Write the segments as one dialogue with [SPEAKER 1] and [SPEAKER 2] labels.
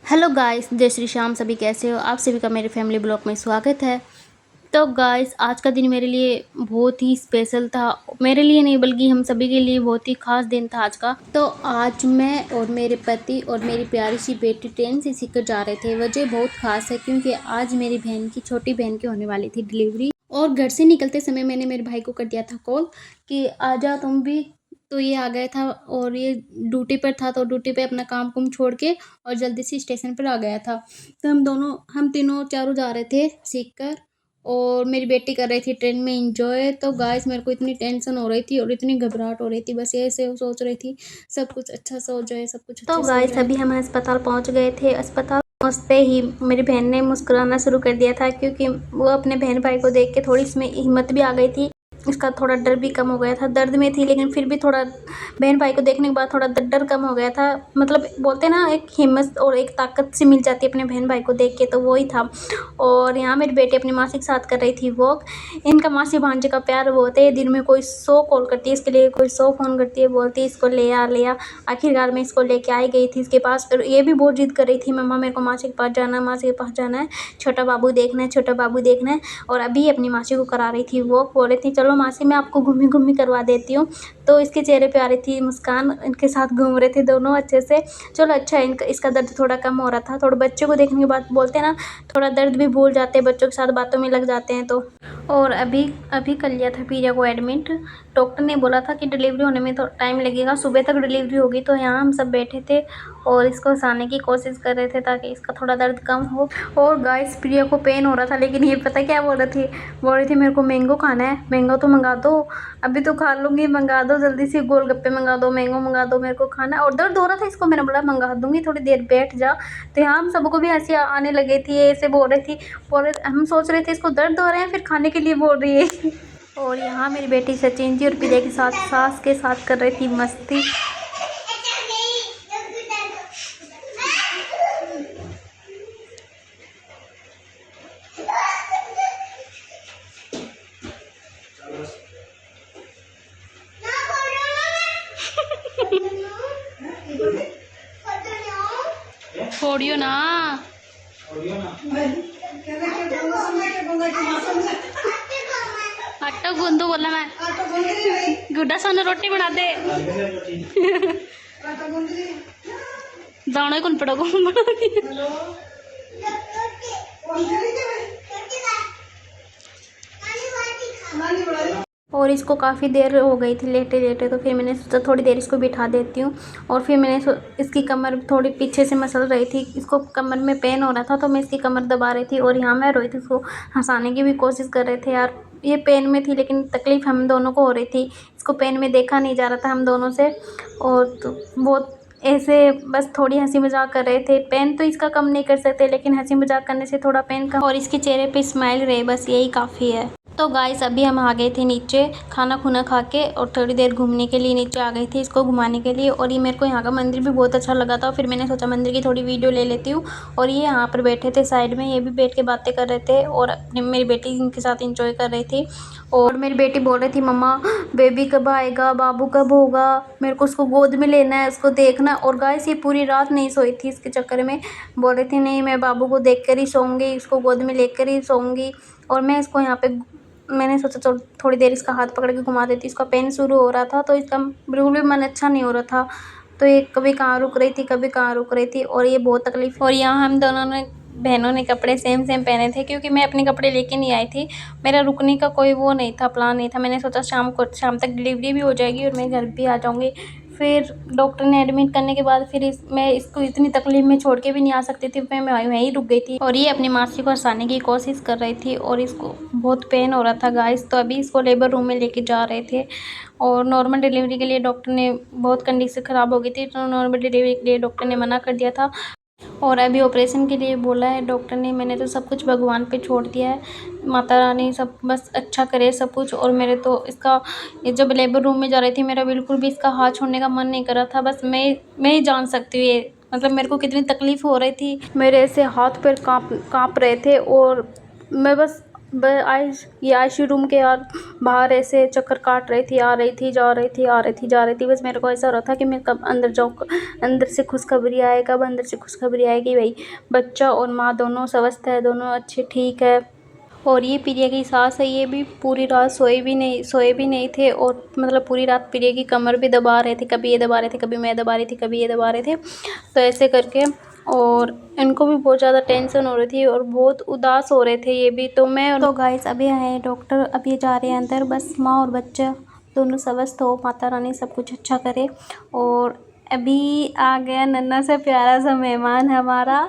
[SPEAKER 1] Hello guys, जय श्री श्याम। सभी कैसे हो? आप सभी का मेरे फैमिली ब्लॉग में स्वागत है। तो गाइस, आज का दिन मेरे लिए बहुत ही स्पेशल था। मेरे लिए नहीं बल्कि हम सभी के लिए बहुत ही खास दिन था आज का। तो आज मैं और मेरे पति और मेरी प्यारी सी बेटी ट्रेन से सीकर जा रहे थे। वजह बहुत खास है क्योंकि आज मेरी बहन की, छोटी बहन की होने वाली थी डिलीवरी। और घर से निकलते समय मैंने मेरे भाई को कर दिया था कॉल कि आजा तुम भी। तो ये आ गया था और ये ड्यूटी पर था, तो ड्यूटी पे अपना काम कुम छोड़ के और जल्दी से स्टेशन पर आ गया था। तो हम तीनों चारों जा रहे थे सीख कर, और मेरी बेटी कर रही थी ट्रेन में एंजॉय। तो गाइस, मेरे को इतनी टेंशन हो रही थी और इतनी घबराहट हो रही थी, बस ऐसे सोच रही थी सब कुछ अच्छा से हो जाए, सब कुछ अच्छे से हो जाए। तो गाइस, अभी हम अस्पताल पहुंच गए थे। अस्पताल पहुंचते ही मेरी बहन ने मुस्कुराना शुरू कर दिया था क्योंकि वो अपने बहन भाई को देख के थोड़ी इसमें हिम्मत भी आ गई थी। इसका थोड़ा डर भी कम हो गया था। दर्द में थी लेकिन फिर भी थोड़ा बहन भाई को देखने के बाद थोड़ा डर कम हो गया था। मतलब बोलते ना, एक हिम्मत और एक ताकत सी मिल जाती है अपने बहन भाई को देख के, तो वही था। और यहाँ मेरी बेटी अपनी मासी के साथ कर रही थी वॉक। इनका मासी भांजे का प्यार बहुत है। दिन में कोई 100 कॉल करती है इसके लिए, कोई 100 फ़ोन करती है, बोलती है इसको ले आ। आखिरकार मैं इसको लेके आई गई थी इसके पास। और ये भी बहुत जिद कर रही थी, मम्मा मेरे को मासी के पास जाना है, मासी के पास जाना है, छोटा बाबू देखना है, छोटा बाबू देखना है। और अभी अपनी मासी को करा रही थी वॉक। बोल रही थी चलो मासी, मैं आपको घूमी घूमी करवा देती हूँ। तो इसके चेहरे पे आ रही थी मुस्कान। इनके साथ घूम रहे थे दोनों अच्छे से। चलो अच्छा है, इसका दर्द थोड़ा कम हो रहा था। थोड़ा बच्चे को देखने के बाद बोलते हैं ना, थोड़ा दर्द भी भूल जाते हैं, बच्चों के साथ बातों में लग जाते हैं। तो और अभी अभी कर लिया था प्रिया को एडमिट। डॉक्टर ने बोला था कि डिलीवरी होने में तो टाइम लगेगा, सुबह तक डिलीवरी होगी। तो यहाँ हम सब बैठे थे और इसको हंसाने की कोशिश कर रहे थे ताकि इसका थोड़ा दर्द कम हो। और गाइस, प्रिया को पेन हो रहा था, लेकिन ये पता क्या बोल रही थी मेरे को मैंगो खाना है, मैंगो तो मंगा दो। अभी तो खा लूँगी, मंगा दो जल्दी से, गोलगप्पे मंगा दो, मैंगो मंगा दो, मेरे को खाना है। और दर्द हो रहा था इसको, मैंने बोला मंगा दूँगी, थोड़ी देर बैठ जा। तो यहाँ हम सबको भी हँसी आने लगी थी। ऐसे बोल रही थी, हम सोच रहे थे इसको दर्द हो रहे हैं, फिर खाने के लिए बोल रही है। और यहाँ मेरी बेटी सचिन जी और प्रिया के साथ सास के साथ कर रही थी मस्ती। छोड़ियो ना, आटा गूंदो बोला मैं। गुड्डा सोना रोटी बना दे। दाना कौन पड़ा को और इसको काफ़ी देर हो गई थी लेटे लेटे, तो फिर मैंने सोचा थोड़ी देर इसको बिठा देती हूँ। और फिर मैंने इसकी कमर थोड़ी पीछे से मसल रही थी, इसको कमर में पेन हो रहा था, तो मैं इसकी कमर दबा रही थी। और यहाँ मैं रोहित इसको हंसाने की भी कोशिश कर रहे थे। यार ये पेन में थी लेकिन तकलीफ़ हम दोनों को हो रही थी, इसको पेन में देखा नहीं जा रहा था हम दोनों से। और तो बहुत ऐसे बस थोड़ी हंसी मजाक कर रहे थे। पेन तो इसका कम नहीं कर सकते, लेकिन हंसी मजाक करने से थोड़ा पेन कम, और इसके चेहरे पे स्माइल रहे, बस यही काफ़ी है। तो गाइस, अभी हम आ गए थे नीचे खाना खुना खा के, और थोड़ी देर घूमने के लिए नीचे आ गई थी इसको घुमाने के लिए। और ये मेरे को यहाँ का मंदिर भी बहुत अच्छा लगा था, फिर मैंने सोचा मंदिर की थोड़ी वीडियो ले लेती हूँ। और ये यहाँ पर बैठे थे साइड में, ये भी बैठ के बातें कर रहे थे और अपनी मेरी बेटी इनके साथ इंजॉय कर रही थी। और मेरी बेटी बोल रही थी मम्मा बेबी कब आएगा, बाबू कब होगा, मेरे को उसको गोद में लेना है, उसको देखना। और गाइस, ये पूरी रात नहीं सोई थी इसके चक्कर में। बोल रही थी नहीं, मैं बाबू को देख कर ही सोऊंगी, इसको गोद में लेकर ही सोऊंगी। और मैं इसको यहाँ पे, मैंने सोचा चलो थोड़ी देर इसका हाथ पकड़ के घुमा देती। इसका पेन शुरू हो रहा था तो इसका बिल्कुल भी मन अच्छा नहीं हो रहा था। तो ये कभी कहाँ रुक रही थी, कभी कहाँ रुक रही थी, और ये बहुत तकलीफ। और यहाँ हम दोनों ने, बहनों ने कपड़े सेम सेम पहने थे क्योंकि मैं अपने कपड़े लेके नहीं आई थी। मेरा रुकने का कोई वो नहीं था, प्लान नहीं था। मैंने सोचा शाम तक डिलीवरी भी हो जाएगी और मैं घर भी आ जाऊँगी। फिर डॉक्टर ने एडमिट करने के बाद फिर मैं इसको इतनी तकलीफ में छोड़ के भी नहीं आ सकती थी, मैं वहीं रुक गई थी। और ये अपनी मासी को हंसाने की कोशिश कर रही थी और इसको बहुत पेन हो रहा था गाइस। तो अभी इसको लेबर रूम में लेके जा रहे थे। और नॉर्मल डिलीवरी के लिए डॉक्टर ने, बहुत कंडीशन ख़राब हो गई थी तो नॉर्मल डिलीवरी के लिए डॉक्टर ने मना कर दिया था। और अभी ऑपरेशन के लिए बोला है डॉक्टर ने। मैंने तो सब कुछ भगवान पे छोड़ दिया है, माता रानी सब बस अच्छा करे सब कुछ। और मेरे तो इसका, ये जब लेबर रूम में जा रही थी, मेरा बिल्कुल भी इसका हाथ छोड़ने का मन नहीं कर रहा था। बस मैं ही जान सकती हूँ ये, मतलब मेरे को कितनी तकलीफ़ हो रही थी। मेरे ऐसे हाथ पैर काँप रहे थे और मैं बस ये आईसीयू रूम के यार बाहर ऐसे चक्कर काट रही थी, आ रही थी, जा रही थी, आ रही थी, जा रही थी। बस मेरे को ऐसा हो रहा था कि मैं कब अंदर जाऊँ, अंदर से खुशखबरी आए, कब अंदर से खुशखबरी आएगी। भाई बच्चा और माँ दोनों स्वस्थ है, दोनों अच्छे ठीक है। और ये प्रिया की सास है, ये भी पूरी रात सोए भी नहीं थे, और मतलब पूरी रात प्रिया की कमर भी दबा रहे थे, कभी ये दबा रहे थे, कभी मैं दबा रही थी, कभी ये दबा रहे थे, तो ऐसे करके। और इनको भी बहुत ज़्यादा टेंशन हो रही थी और बहुत उदास हो रहे थे ये भी। तो गाइस अभी आए डॉक्टर, अभी जा रहे हैं अंदर। बस माँ और बच्चा दोनों स्वस्थ हो, माता रानी सब कुछ अच्छा करे। और अभी आ गया नन्हा सा प्यारा सा मेहमान हमारा,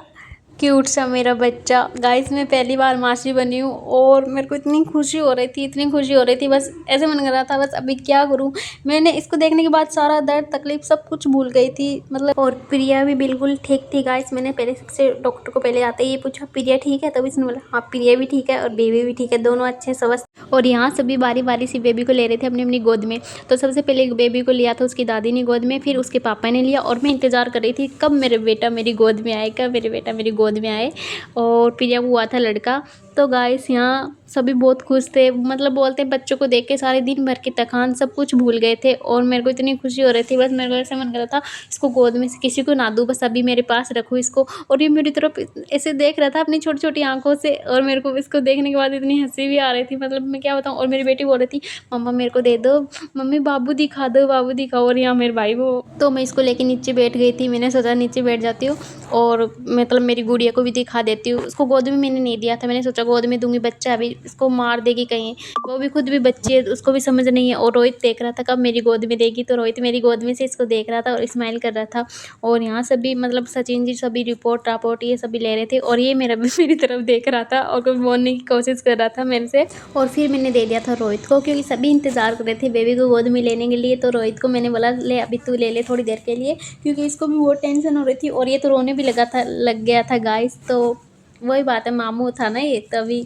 [SPEAKER 1] क्यूट सा मेरा बच्चा। गाइस मैं पहली बार मासी बनी हूँ और मेरे को इतनी खुशी हो रही थी, इतनी खुशी हो रही थी, बस ऐसे मन कर रहा था बस अभी क्या करूँ। मैंने इसको देखने के बाद सारा दर्द तकलीफ सब कुछ भूल गई थी मतलब। और प्रिया भी बिल्कुल ठीक थी गाइस। मैंने पहले से डॉक्टर को पहले आते ही ये पूछा प्रिया ठीक है, तभी इसने बोला हाँ प्रिया भी ठीक है और बेबी भी ठीक है, दोनों अच्छे स्वस्थ। और यहाँ सभी बारी बारी से बेबी को ले रहे थे अपनी अपनी गोद में। तो सबसे पहले बेबी को लिया था उसकी दादी ने गोद में, फिर उसके पापा ने लिया, और मैं इंतज़ार कर रही थी कब मेरे बेटा मेरी गोद में आए, कब मेरे बेटा मेरी गोद में आए। और प्रिया को हुआ था लड़का। तो गाइस यहाँ सभी बहुत खुश थे, मतलब बोलते बच्चों को देख के सारे दिन भर की थकान सब कुछ भूल गए थे। और मेरे को इतनी खुशी हो रही थी, बस मेरे को ऐसे मन कर रहा था इसको गोद में से किसी को ना दूँ, बस अभी मेरे पास रखूँ इसको। और ये मेरी तरफ ऐसे देख रहा था अपनी छोटी छोटी आंखों से, और मेरे को इसको देखने के बाद इतनी हंसी भी आ रही थी, मतलब मैं क्या बताऊँ। और मेरी बेटी बोल रही थी मम्मा मेरे को दे दो, मम्मी बाबू दिखा दो, बाबू दिखाओ। और यहाँ मेरे भाई वो, तो मैं इसको लेके नीचे बैठ गई थी। मैंने सोचा नीचे बैठ जाती हूँ और मतलब मेरी गुड़िया को भी दिखा देती हूँ। उसको गोद में मैंने नहीं दिया था, मैंने सोचा गोद में दूंगी बच्चा अभी इसको मार देगी कहीं, वो भी खुद भी बच्ची है, उसको भी समझ नहीं है। और रोहित देख रहा था कब मेरी गोद में देगी, तो रोहित मेरी गोद में से इसको देख रहा था और स्माइल कर रहा था। और यहाँ सभी मतलब सचिन जी सभी रिपोर्ट ये सभी ले रहे थे, और ये मेरा भी मेरी तरफ देख रहा था और कुछ बोलने की कोशिश कर रहा था मेरे से। और फिर मैंने दे दिया था रोहित को, क्योंकि सभी इंतज़ार कर रहे थे बेबी को गोद में लेने के लिए। तो रोहित को मैंने बोला ले अभी तू ले ले थोड़ी देर के लिए, क्योंकि इसको भी बहुत टेंशन हो रही थी। और ये तो रोने भी लग गया था गाइस। तो वही बात है, मामू था ना ये, तभी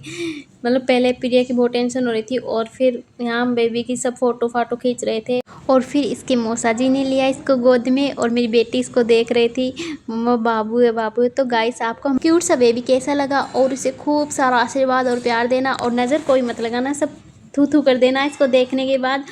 [SPEAKER 1] मतलब पहले प्रिया की बहुत टेंशन हो रही थी। और फिर यहाँ बेबी की सब फोटो फाटो खींच रहे थे, और फिर इसके मौसा जी ने लिया इसको गोद में, और मेरी बेटी इसको देख रही थी मम्मा बाबू है बाबू है। तो गाइस आपको क्यूट सा बेबी कैसा लगा, और इसे खूब सारा आशीर्वाद और प्यार देना, और नज़र कोई मत लगाना, सब थू थू कर देना इसको देखने के बाद।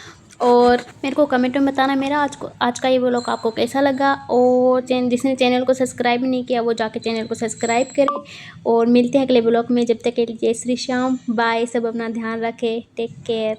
[SPEAKER 1] और मेरे को कमेंट में बताना मेरा आज का ये व्लॉग आपको कैसा लगा। और जिसने चैनल को सब्सक्राइब नहीं किया वो जाके चैनल को सब्सक्राइब करे। और मिलते हैं अगले व्लॉग में, जब तक के लिए जय श्री श्याम, बाय। सब अपना ध्यान रखें, टेक केयर।